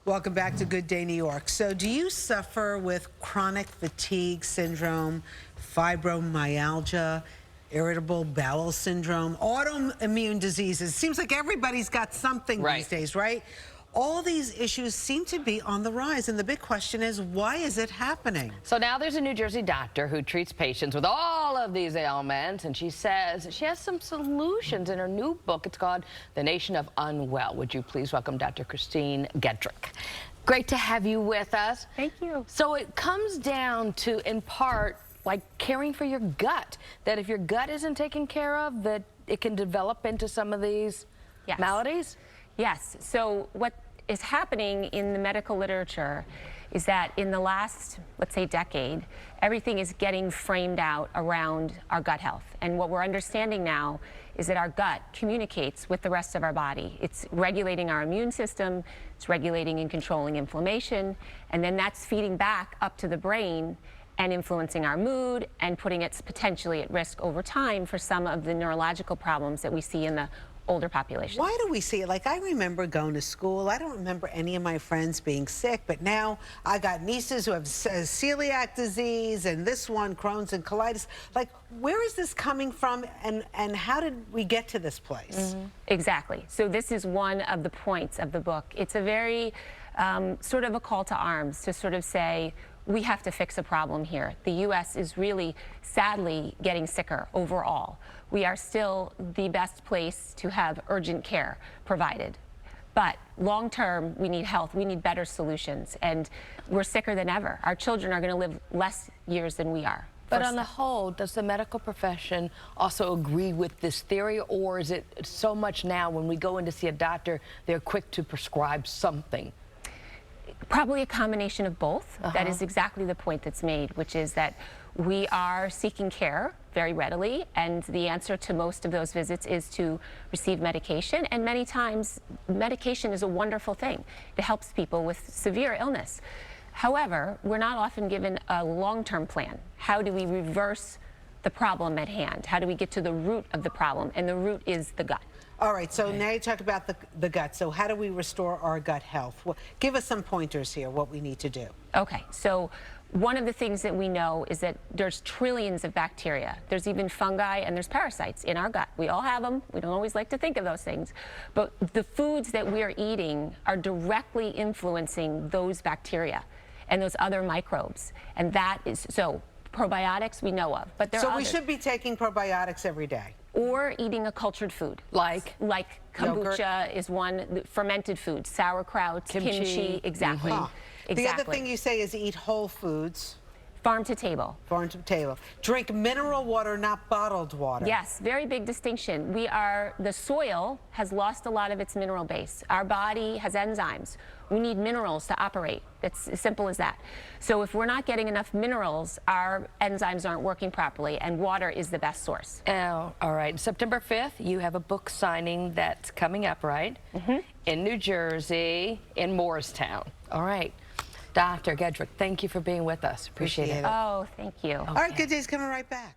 Welcome back to Good Day New York. So do you suffer with chronic fatigue syndrome, fibromyalgia, irritable bowel syndrome, autoimmune diseases? Seems like everybody's got something these days, right? All these issues seem to be on the rise, and the big question is, why is it happening? So now there's a New Jersey doctor who treats patients with all of these ailments, and she says she has some solutions in her new book. It's called The Nation of Unwell. Would you please welcome Dr. Kristine Gedroic. Great to have you with us. Thank you. So it comes down to, in part, like caring for your gut, that if your gut isn't taken care of, that it can develop into some of these maladies? Yes. So what is happening in the medical literature is that in the last, let's say, decade, everything is getting framed out around our gut health. And what we're understanding now is that our gut communicates with the rest of our body. It's regulating our immune system, it's regulating and controlling inflammation, and then that's feeding back up to the brain and influencing our mood and putting it potentially at risk over time for some of the neurological problems that we see in the older population. Why do we see it? Like, I remember going to school. I don't remember any of my friends being sick, but now I got nieces who have celiac disease and this one, Crohn's and colitis. Like, where is this coming from, and how did we get to this place? Exactly. So this is one of the points of the book. It's a very sort of a call to arms to sort of say, we have to fix a problem here. The U.S. is really, sadly, getting sicker overall. We are still the best place to have urgent care provided. But long term, we need health, we need better solutions, and we're sicker than ever. Our children are going to live less years than we are. But on the whole, does the medical profession also agree with this theory, or is it so much now when we go in to see a doctor, they're quick to prescribe something? Probably a combination of both. That is exactly the point that's made, which is that we are seeking care very readily, and the answer to most of those visits is to receive medication, and many times medication is a wonderful thing. It helps people with severe illness. However, we're not often given a long-term plan. How do we reverse the problem at hand? How do we get to the root of the problem? And the root is the gut. All right, so now you talk about the gut. So how do we restore our gut health? Well, give us some pointers here, what we need to do. Okay, so one of the things that we know is that there's trillions of bacteria. There's even fungi and there's parasites in our gut. We all have them. We don't always like to think of those things. But the foods that we are eating are directly influencing those bacteria and those other microbes. And that is, so probiotics we know of, but there are others. We should be taking probiotics every day. Or eating a cultured food. Like kombucha yogurt is one, fermented foods, sauerkraut, kimchi, exactly. The other thing you say is eat whole foods. Farm to table. Farm to table. Drink mineral water, not bottled water. Yes, very big distinction. The soil has lost a lot of its mineral base. Our body has enzymes. We need minerals to operate. It's as simple as that. So if we're not getting enough minerals, our enzymes aren't working properly, and water is the best source. Oh, all right. September 5th, you have a book signing that's coming up, right? In New Jersey, in Morristown. All right. Dr. Gedroic, thank you for being with us. Appreciate it. Oh, thank you. All right, Good Day's coming right back.